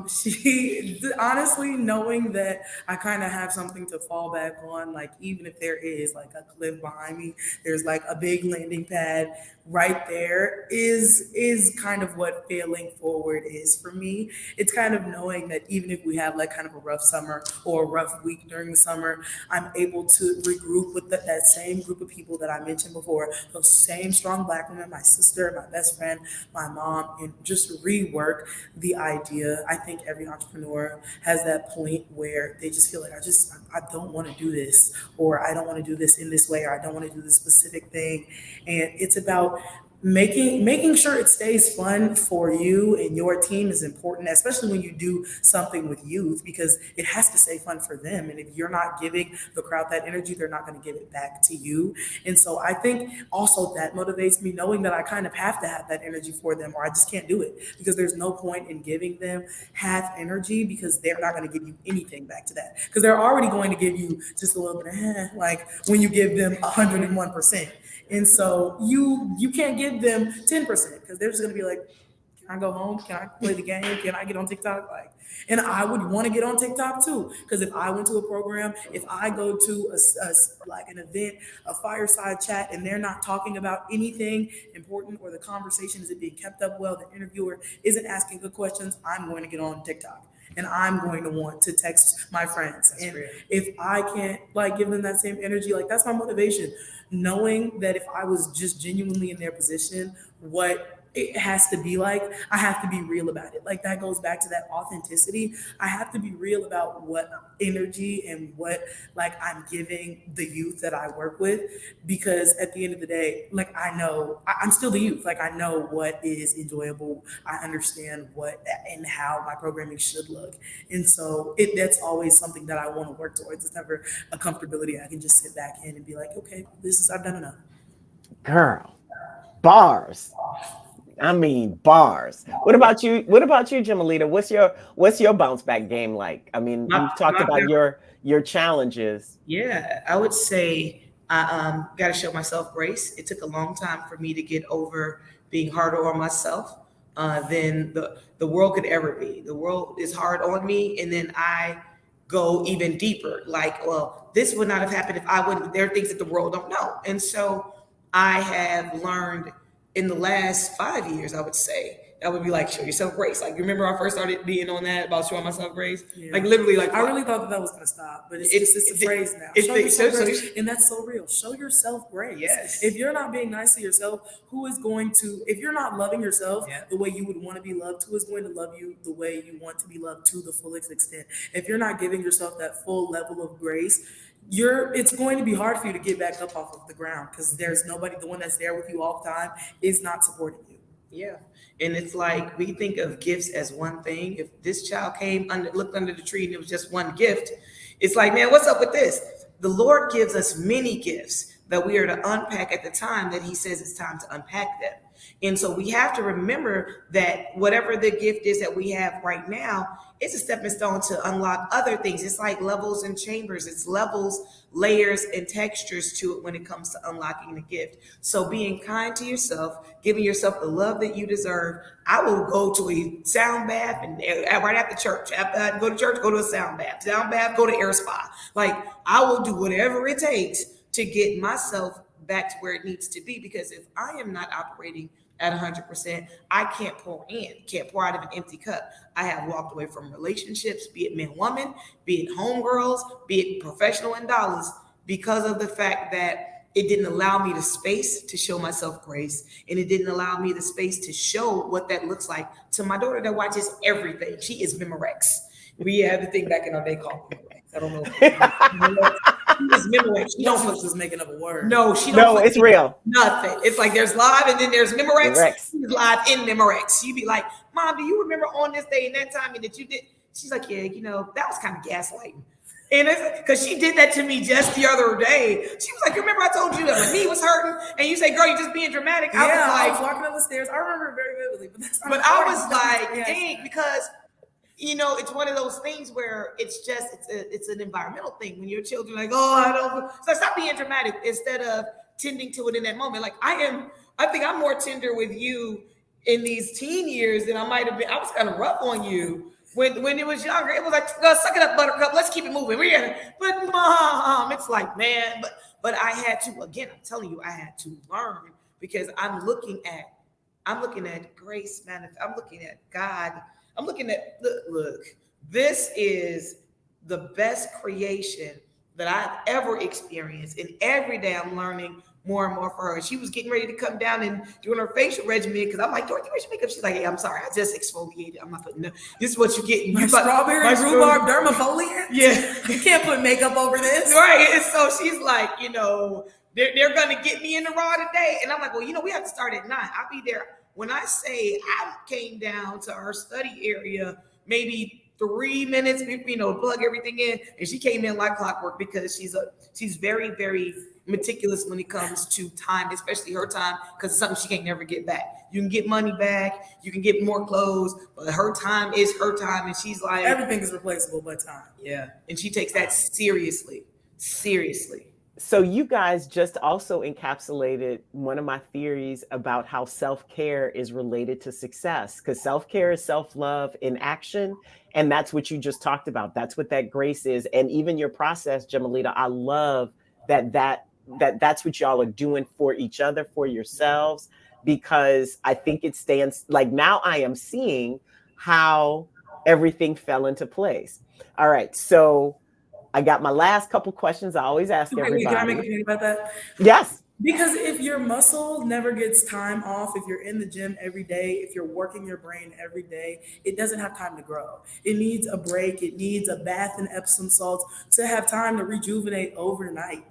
She honestly, knowing that I kind of have something to fall back on, like even if there is like a cliff behind me, there's like a big landing pad right there is kind of what failing forward is for me. It's kind of knowing that even if we have like kind of a rough summer or a rough week during the summer, I'm able to regroup with that same group of people that I mentioned before, those same strong Black women, my sister, my best friend, my mom, and just rework the idea. I think every entrepreneur has that point where they just feel like I don't want to do this, or I don't want to do this in this way, or I don't want to do this specific thing. And it's about making sure it stays fun for you and your team is important, especially when you do something with youth, because it has to stay fun for them. And if you're not giving the crowd that energy, they're not going to give it back to you. And so I think also that motivates me, knowing that I kind of have to have that energy for them, or I just can't do it, because there's no point in giving them half energy, because they're not going to give you anything back to that, because they're already going to give you just a little bit of like when you give them 101%. And so you can't give them 10%, because they're just gonna be like, can I go home? Can I play the game? Can I get on TikTok? Like, and I would want to get on TikTok too, because if I went to a program, if I go to like an event, a fireside chat, and they're not talking about anything important, or the conversation isn't being kept up well, the interviewer isn't asking good questions, I'm going to get on TikTok. And I'm going to want to text my friends. That's and real. If I can't like give them that same energy, like that's my motivation. Knowing that if I was just genuinely in their position, what it has to be like, I have to be real about it. Like that goes back to that authenticity. I have to be real about what energy and what like I'm giving the youth that I work with, because at the end of the day, like I know I'm still the youth. Like I know what is enjoyable. I understand what and how my programming should look. And so that's always something that I want to work towards. It's never a comfortability I can just sit back in and be like, okay, I've done enough. Girl, bars. I mean, bars. What about you? What about you, Jimalita? What's your bounce back game like? I mean, you've talked about your challenges. Yeah, I would say I got to show myself grace. It took a long time for me to get over being harder on myself than the world could ever be. The world is hard on me, and then I go even deeper. Like, well, this would not have happened if I wouldn't. There are things that the world don't know, and so I have learned in the last 5 years, I would say, that would be like, show yourself grace. Like, you remember I first started being on that about showing myself grace? Yeah. Like, literally, like, I really thought that was going to stop, but it's a phrase now. Show yourself grace. And that's so real. Show yourself grace. Yes. If you're not being nice to yourself, who is going to, if you're not loving yourself the way you would want to be loved, who is going to love you the way you want to be loved to the fullest extent? If you're not giving yourself that full level of grace, it's going to be hard for you to get back up off of the ground, because there's nobody, the one that's there with you all the time is not supporting you. Yeah. And it's like, we think of gifts as one thing. If this child looked under the tree and it was just one gift, it's like, man, what's up with this? The Lord gives us many gifts that we are to unpack at the time that he says it's time to unpack them. And so we have to remember that whatever the gift is that we have right now, it's a stepping stone to unlock other things. It's like levels and chambers. It's levels, layers, and textures to it when it comes to unlocking the gift. So being kind to yourself, giving yourself the love that you deserve. I will go to a sound bath and right after church. After I go to church, go to a sound bath. Sound bath, go to air spa. Like, I will do whatever it takes to get myself back to where it needs to be. Because if I am not operating at 100%, I can't pour out of an empty cup. I have walked away from relationships, be it men, woman, be it homegirls, be it professional in dollars, because of the fact that it didn't allow me the space to show myself grace. And it didn't allow me the space to show what that looks like to my daughter that watches everything. She is Memorex. We had the thing back in our day called Memorex. I don't know. It's Memorex. She don't just making up a word. No, she don't. No, it's real. Nothing. It's like there's live and then there's Memorex. Memorex. She's live in Memorex. You'd be like, Mom, do you remember on this day and that time and that you did? She's like, yeah, that was kind of gaslighting. And it's because she did that to me just the other day. She was like, remember I told you that my knee was hurting and you say, girl, you're just being dramatic. I was walking up the stairs. I remember it very vividly. But I was like, dang, because it's one of those things where it's an environmental thing. When your children are like, I don't. So stop being dramatic instead of tending to it in that moment. Like I think I'm more tender with you in these teen years than I might have been. I was kind of rough on you when it was younger. It was like, suck it up, buttercup. Let's keep it moving. But Mom, it's like, man, but I had to, again, I'm telling you, I had to learn because I'm looking at grace, man. I'm looking at God. I'm looking at, look, this is the best creation that I've ever experienced. And every day I'm learning more and more for her. She was getting ready to come down and doing her facial regimen because I'm like, Dorothy, where's your makeup? She's like, hey, I'm sorry, I just exfoliated. I'm not putting this is what you're getting. My strawberry rhubarb dermafoliant? Yeah. You can't put makeup over this. Right. And so she's like, they're going to get me in the raw today. And I'm like, well, we have to start at 9. I'll be there. When I say I came down to her study area, maybe 3 minutes, plug everything in. And she came in like clockwork because she's very, very meticulous when it comes to time, especially her time, because it's something she can't never get back. You can get money back, you can get more clothes, but her time is her time. And she's like, everything is replaceable but time. Yeah. And she takes that seriously. So you guys just also encapsulated one of my theories about how self-care is related to success, because self-care is self-love in action. And that's what you just talked about. That's what that grace is. And even your process, Jimalita, I love that's what y'all are doing for each other, for yourselves, because I think it stands like now I am seeing how everything fell into place. All right. So I got my last couple questions. I always ask everybody. Can I make a point about that? Yes. Because if your muscle never gets time off, if you're in the gym every day, if you're working your brain every day, it doesn't have time to grow. It needs a break. It needs a bath in Epsom salts to have time to rejuvenate overnight.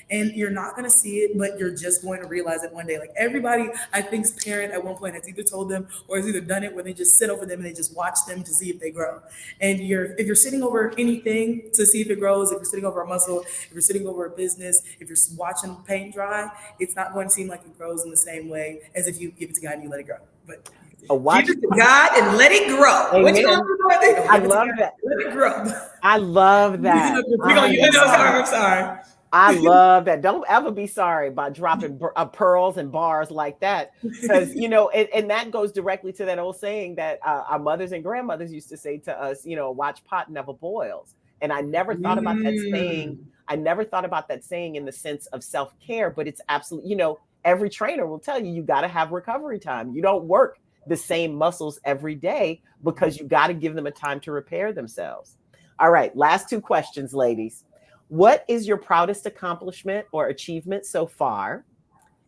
And you're not going to see it, but you're just going to realize it one day. Like everybody, I think's parent at one point has either told them or has either done it where they just sit over them and they just watch them to see if they grow. And if you're sitting over anything to see if it grows, if you're sitting over a muscle, if you're sitting over a business, if you're watching paint dry, it's not going to seem like it grows in the same way as if you give it to God and you let it grow. But give it to God and let it grow. Amen. What you gonna do? I love that. Let it grow. I love that. I'm sorry. I love that. Don't ever be sorry about dropping pearls and bars like that, because and that goes directly to that old saying that our mothers and grandmothers used to say to us. Watch pot never boils. And I never thought about that saying. I never thought about that saying in the sense of self-care, but it's absolutely, every trainer will tell you got to have recovery time. You don't work the same muscles every day because you got to give them a time to repair themselves. All right. Last 2 questions, ladies. What is your proudest accomplishment or achievement so far?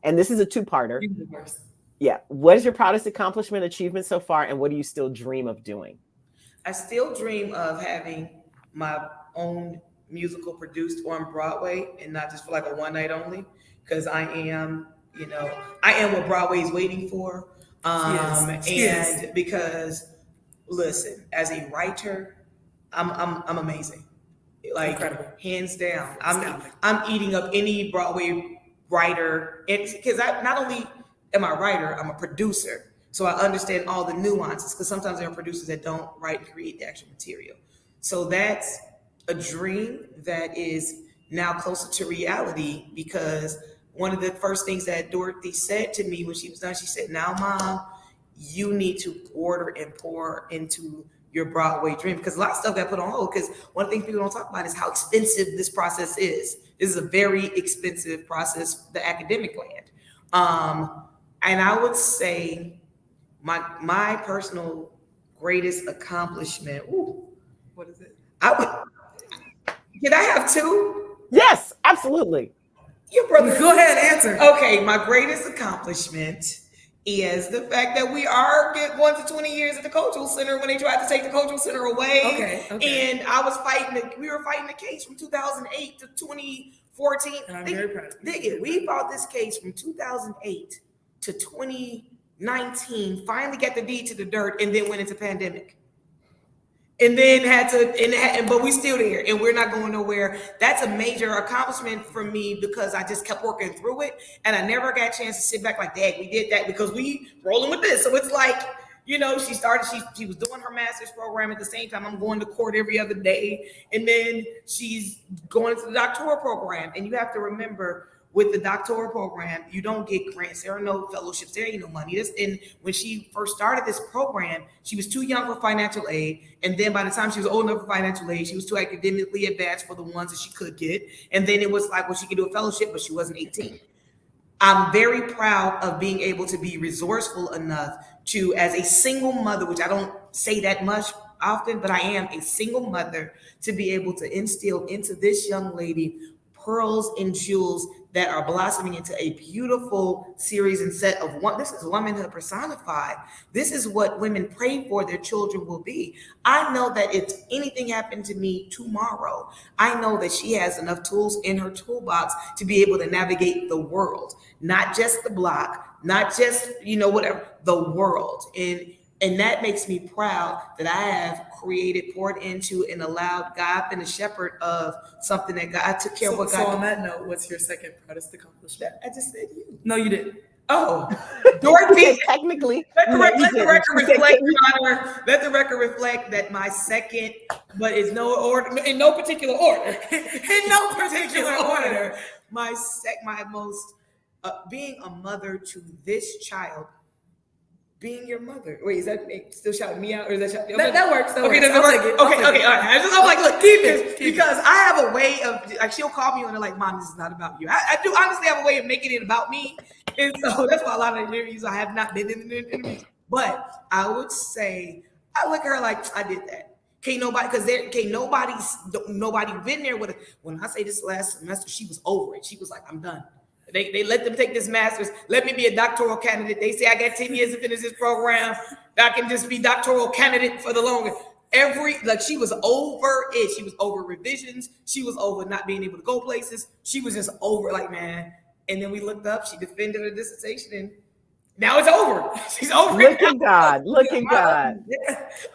And this is a 2-parter. Yeah. What is your proudest accomplishment, achievement so far? And what do you still dream of doing? I still dream of having my own musical produced on Broadway and not just for like a one night only, because I am what Broadway is waiting for. And because listen, as a writer, I'm amazing. Like incredible. Hands down. I'm eating up any Broadway writer, because I not only am I a writer, I'm a producer. So I understand all the nuances, because sometimes there are producers that don't write and create the actual material. So that's a dream that is now closer to reality, because one of the first things that Dorothy said to me when she was done, she said, now, Mom, you need to order and pour into your Broadway dream, because a lot of stuff got put on hold. Because one of the things people don't talk about is how expensive this process is. This is a very expensive process, the academic land. And I would say my personal greatest accomplishment. Ooh, what is it? Can I have two? Yes, absolutely. Your brother. Go ahead, answer. Okay, my greatest accomplishment is the fact that we are going to 20 years at the Cultural Center when they tried to take the Cultural Center away. Okay. And I was we were fighting the case from 2008 to 2014. And I'm very proud. We fought this case from 2008 to 2019, finally got the deed to the dirt, and then went into pandemic. And then but we still there, and we're not going nowhere. That's a major accomplishment for me because I just kept working through it, and I never got a chance to sit back like, "Dad, we did that," because we rolling with this. So it's like, she was doing her master's program at the same time I'm going to court every other day, and then she's going into the doctoral program. And you have to remember, with the doctoral program, you don't get grants. There are no fellowships. There ain't no money. And when she first started this program, she was too young for financial aid. And then by the time she was old enough for financial aid, she was too academically advanced for the ones that she could get. And then it was like, well, she could do a fellowship, but she wasn't 18. I'm very proud of being able to be resourceful enough to, as a single mother, which I don't say that much often, but I am a single mother, to be able to instill into this young lady pearls and jewels that are blossoming into a beautiful series and set of one. This is womanhood personified. This is what women pray for their children will be. I know that if anything happened to me tomorrow, I know that she has enough tools in her toolbox to be able to navigate the world, not just the block, not just, whatever, the world. And that makes me proud that I have created, poured into, and allowed God been a shepherd of something that God took care of. What God. So on that note, what's your second proudest accomplishment? I just said you. No, you didn't. Oh, Dorothy. Technically, let the record reflect, Your Honor. Let the record reflect that my second, but it's no order, in no particular order, in no particular order. My most being a mother to this child. Being your mother. Wait, is that still shouting me out, or is that shouting? Okay. That works. Okay, does it work? Okay, all right. I'm like, look, keep it, because I have a way of, like, she'll call me and they're like, "Mom, this is not about you." I do honestly have a way of making it about me, and so that's why a lot of interviews I have not been in the interviews. But I would say I look at her like, I did that. Nobody been there with it. When I say this last semester, she was over it. She was like, "I'm done." They let them take this master's. Let me be a doctoral candidate. They say I got 10 years to finish this program. I can just be doctoral candidate for the longest. She was over it. She was over revisions. She was over not being able to go places. She was just over, like, man. And then we looked up. She defended her dissertation, and now it's over. She's over. Look at God. Look at God.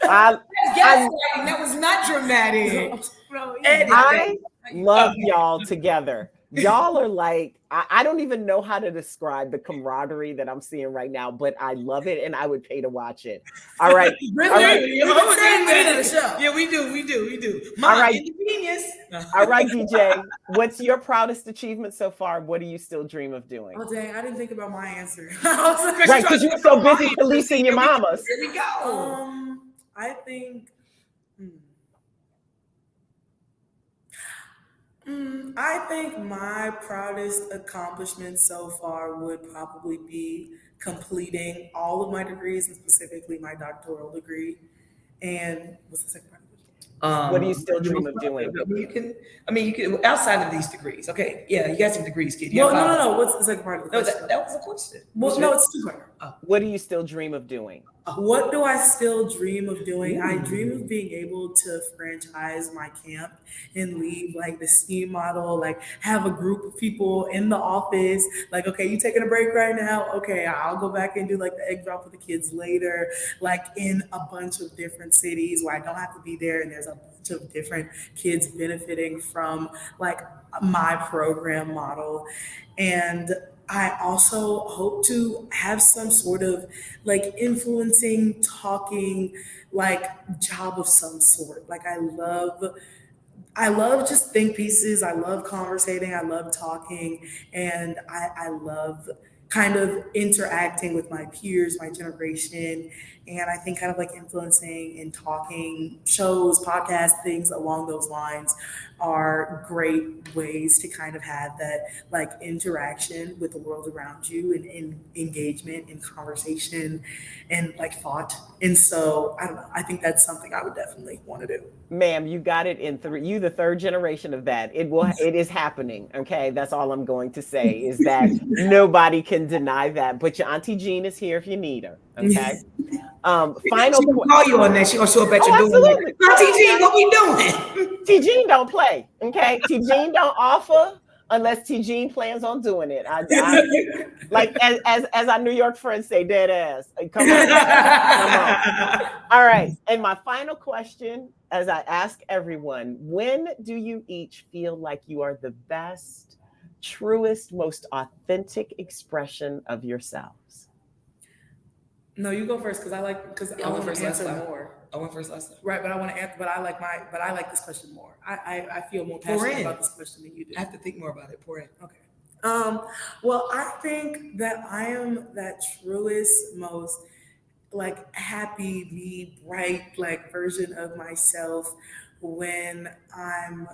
That was not dramatic. I love y'all together. Y'all are like, I don't even know how to describe the camaraderie that I'm seeing right now, but I love it, and I would pay to watch it. All right. Really? All right. Yeah, we do. Mom, all right. Genius. All right, DJ. What's your proudest achievement so far? What do you still dream of doing? Oh, dang, I didn't think about my answer. Right, because you were so busy policing your mamas. Here we go. I think... I think my proudest accomplishment so far would probably be completing all of my degrees, and specifically my doctoral degree. And what's the second part of it? What do you still dream of doing? You can outside of these degrees. Okay, yeah, you got some degrees, kid. No. What's the second part of the question? That was a question. Well, no, it's two part. What do you still dream of doing? What do I still dream of doing? I dream of being able to franchise my camp and leave like the scheme model, like have a group of people in the office. Like, okay, you taking a break right now? Okay, I'll go back and do like the egg drop with the kids later, like in a bunch of different cities where I don't have to be there, and there's a bunch of different kids benefiting from like my program model. And I also hope to have some sort of like influencing, talking, like job of some sort. Like I love just think pieces. I love conversating. I love talking. And I love kind of interacting with my peers, my generation, And I think kind of like influencing and talking shows, podcasts, things along those lines are great ways to kind of have that like interaction with the world around you and engagement and conversation and like thought. And so I don't know, I think that's something I would definitely want to do. Ma'am, you got it in three. You the third generation of that. It is happening. Okay. That's all I'm going to say is that nobody can deny that. But your Auntie Jeanne is here if you need her. Okay. Final she gonna call you on that. She gonna show up at your door. Absolutely. Auntie Jeanne, what we doing? T. Jeanne don't play. Okay. T. Jeanne don't offer unless T. Jeanne plans on doing it. I like as our New York friends say, dead ass. Come on. Come on. All right. And my final question, as I ask everyone, when do you each feel like you are the best, truest, most authentic expression of yourselves? No, you go first because I want to answer more. I went first last time. Right, but I want to answer. But I like this question more. I feel more passionate about this question than you do. I have to think more about it. Pour in. Okay. Well, I think that I am that truest, most like happy, be bright, like version of myself when I'm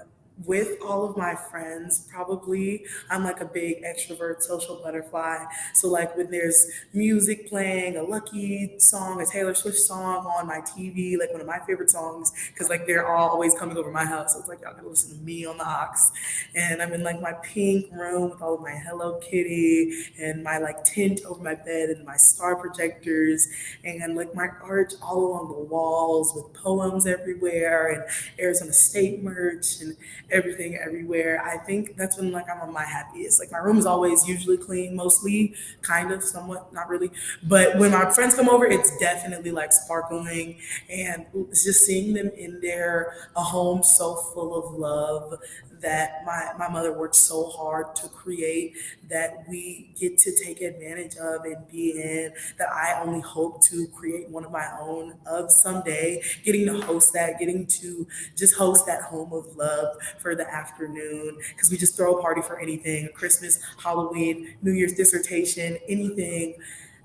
with all of my friends. Probably I'm like a big extrovert social butterfly, so like when there's music playing, a Lucky song, a Taylor Swift song on my TV, like one of my favorite songs, because like they're all always coming over my house, so it's like y'all can listen to me on the aux, and I'm in like my pink room with all of my Hello Kitty and my like tint over my bed and my star projectors and like my art all along the walls with poems everywhere and Arizona State merch and everything everywhere. I think that's when like I'm on my happiest. Like my room is always usually clean, mostly, kind of, somewhat, not really. But when my friends come over, it's definitely like sparkling, and it's just seeing them in there, a home so full of love that my mother worked so hard to create, that we get to take advantage of and be in, that I only hope to create one of my own of someday, getting to host that, getting to just host that home of love for the afternoon, because we just throw a party for anything, Christmas, Halloween, New Year's dissertation, anything.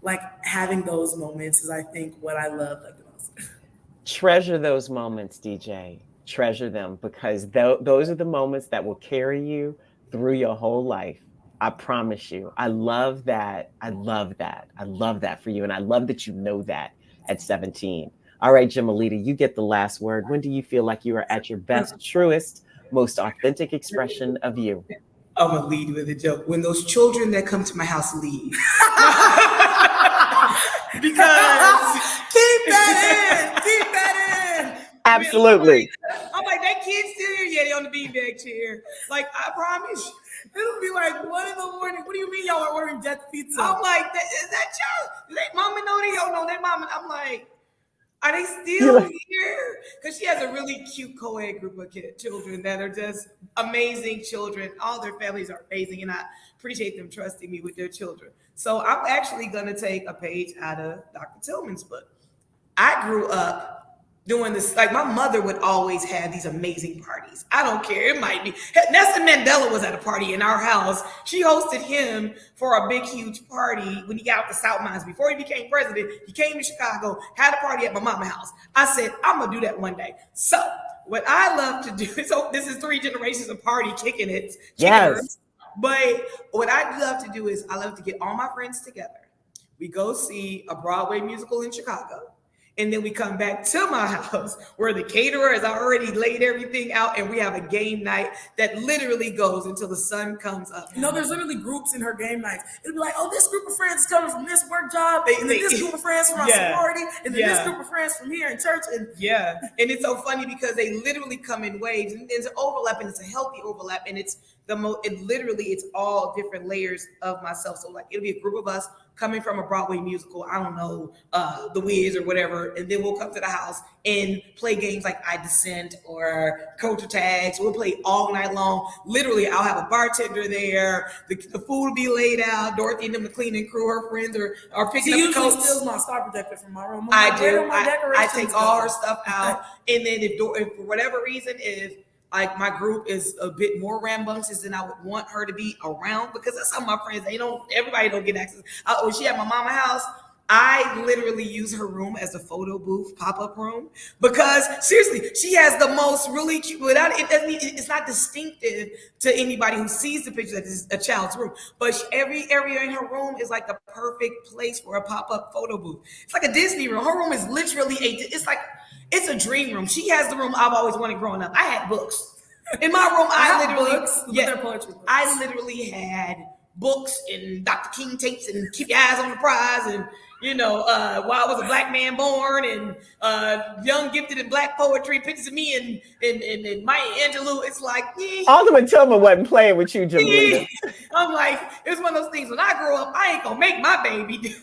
Like having those moments is, I think, what I love like the most. Treasure those moments, DJ. Treasure them, because those are the moments that will carry you through your whole life. I promise you. I love that. I love that. I love that for you. And I love that you know that at 17. All right, Jimalita, you get the last word. When do you feel like you are at your best, truest, most authentic expression of you? I'm gonna lead with a joke. When those children that come to my house leave. Because keep that in. Absolutely. I'm like, that kid's still here. Yeah, they on the beanbag chair. Like, I promise. It'll be like 1 a.m. What do you mean y'all are ordering Jets pizza? I'm like, is that y'all? They mama know they don't know their mama. I'm like, are they still here? Because she has a really cute co-ed group of children that are just amazing children. All their families are amazing, and I appreciate them trusting me with their children. So I'm actually going to take a page out of Dr. Tillman's book. I grew up doing this, like my mother would always have these amazing parties. I don't care, it might be. Nelson Mandela was at a party in our house. She hosted him for a big, huge party when he got out the South Mines. Before he became president, he came to Chicago, had a party at my mama's house. I said, I'm gonna do that one day. So what I love to do, so this is 3 generations of party kicking it. Yes. But what I love to do is I love to get all my friends together. We go see a Broadway musical in Chicago. And then we come back to my house where the caterer has already laid everything out, and we have a game night that literally goes until the sun comes up. You know, there's literally groups in her game nights. It'll be like, oh, this group of friends is coming from this work job, and then this group of friends from our sorority, and then this group of friends from here in church. And and it's so funny because they literally come in waves, and there's an overlap, and it's a healthy overlap, and it's it's all different layers of myself. So like it'll be a group of us coming from a Broadway musical, I don't know, The Wiz or whatever, and then we'll come to the house and play games like I Dissent or Culture Tags. We'll play all night long. Literally, I'll have a bartender there. The food will be laid out. Dorothy and them, the cleaning crew, her friends are picking up the coats. She usually steals my star projector from my room. I do. I take all her stuff out, and then if for whatever reason, if like my group is a bit more rambunctious than I would want her to be around, because that's how my friends, everybody don't get access. When she at my mama's house, I literally use her room as a photo booth pop-up room because seriously, she has the most really cute. Without it doesn't. It's not distinctive to anybody who sees the picture that is a child's room. But every area in her room is like the perfect place for a pop-up photo booth. It's like a Disney room. Her room is literally it's a dream room. She has the room I've always wanted growing up. I had books in my room. I literally had books and Dr. King tapes and Keep Your Eyes on the Prize and Why Was a Black Man Born and Young Gifted in Black Poetry, pictures of me and Maya Angelou. It's like Alderman Tillman wasn't playing with you, Jimalita. I'm like, it's one of those things. When I grow up, I ain't gonna make my baby.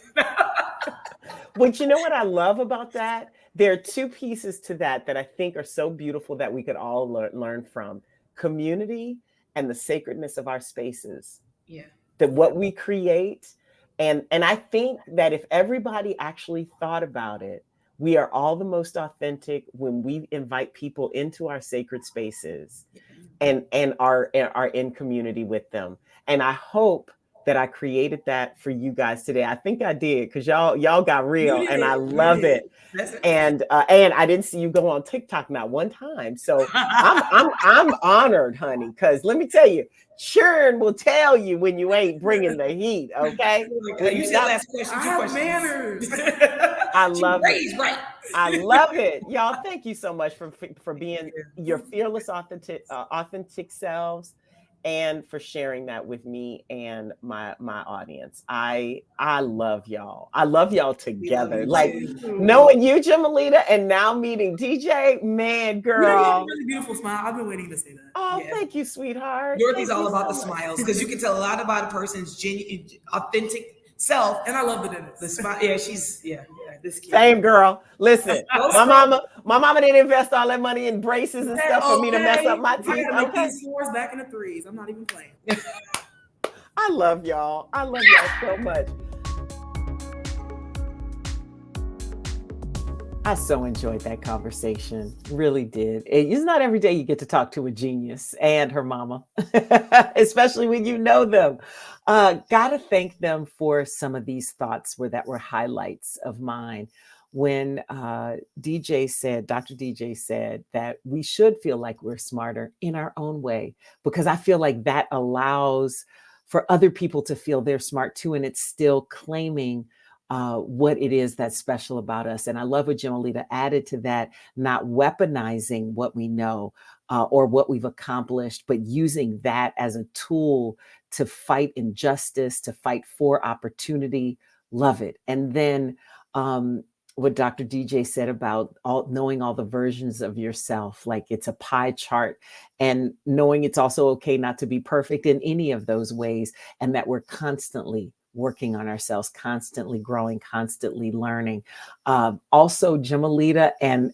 But you know what I love about that? There are two pieces to that I think are so beautiful that we could all learn from: community and the sacredness of our spaces. Yeah. That what we create. And I think that if everybody actually thought about it, we are all the most authentic when we invite people into our sacred spaces and are in community with them. And I hope that I created that for you guys today. I think I did, because y'all got real and I love it. And I didn't see you go on TikTok not one time. So I'm honored, honey, because let me tell you, Churn will tell you when you ain't bringing the heat, okay? You said last question. I have manners. I love it. Right. I love it. Y'all, thank you so much for being your fearless, authentic selves, and for sharing that with me and my audience. I love y'all. I love y'all together. Like knowing you, Jimalita, and now meeting DJ, man, girl. You have a really beautiful smile. I've been waiting to say that. Oh, Thank you, sweetheart. Dorothy's all about the smiles, because you can tell a lot about a person's genuine, authentic self. And I love the smile. Yeah, she's this kid. Same girl. Listen, my mama didn't invest all that money in braces and stuff for me to mess up my teeth. I got these fours back in the threes. I'm not even playing. I love y'all. I love y'all so much. I so enjoyed that conversation. Really did. It's not every day you get to talk to a genius and her mama, especially when you know them. Gotta thank them for some of these thoughts that were highlights of mine. When Dr. DJ said that we should feel like we're smarter in our own way, because I feel like that allows for other people to feel they're smart too, and it's still claiming what it is that's special about us. And I love what Jimalita added to that, not weaponizing what we know or what we've accomplished, but using that as a tool to fight injustice, to fight for opportunity. Love it. And then what Dr. DJ said about knowing all the versions of yourself, like it's a pie chart, and knowing it's also okay not to be perfect in any of those ways, and that we're constantly working on ourselves, constantly growing, constantly learning. Also, Jimalita and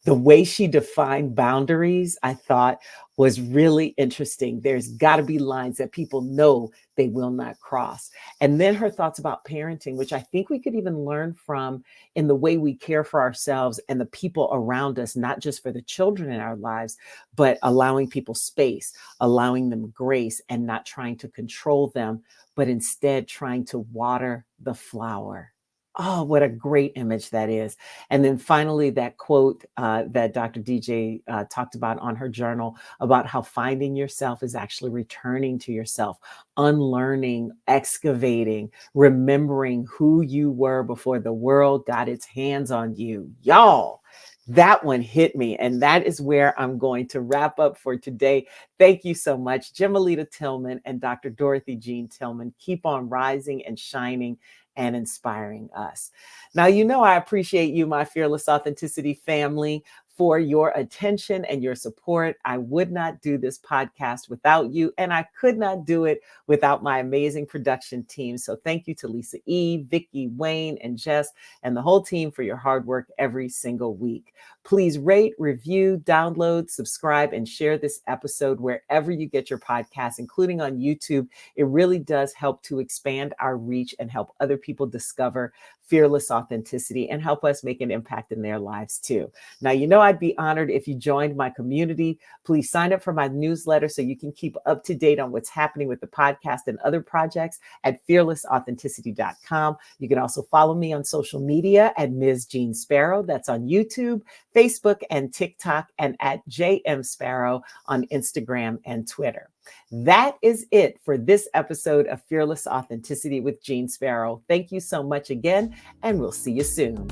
the way she defined boundaries, I thought was really interesting. There's got to be lines that people know they will not cross. And then her thoughts about parenting, which I think we could even learn from in the way we care for ourselves and the people around us, not just for the children in our lives, but allowing people space, allowing them grace, and not trying to control them, but instead trying to water the flower. Oh, what a great image that is. And then finally, that quote that Dr. DJ talked about on her journal about how finding yourself is actually returning to yourself, unlearning, excavating, remembering who you were before the world got its hands on you. Y'all, that one hit me. And that is where I'm going to wrap up for today. Thank you so much, Jimalita Tillman and Dr. Dorothy Jean Tillman. Keep on rising and shining and inspiring us. Now, I appreciate you, my Fearless Authenticity family, for your attention and your support. I would not do this podcast without you, and I could not do it without my amazing production team. So thank you to Lisa E., Vicky, Wayne, and Jess, and the whole team for your hard work every single week. Please rate, review, download, subscribe, and share this episode wherever you get your podcasts, including on YouTube. It really does help to expand our reach and help other people discover Fearless Authenticity and help us make an impact in their lives too. Now, you know, I'd be honored if you joined my community. Please sign up for my newsletter so you can keep up to date on what's happening with the podcast and other projects at fearlessauthenticity.com. You can also follow me on social media at Ms. Jean Sparrow. That's on YouTube, Facebook, and TikTok, and at JM Sparrow on Instagram and Twitter. That is it for this episode of Fearless Authenticity with Jean Sparrow. Thank you so much again, and we'll see you soon.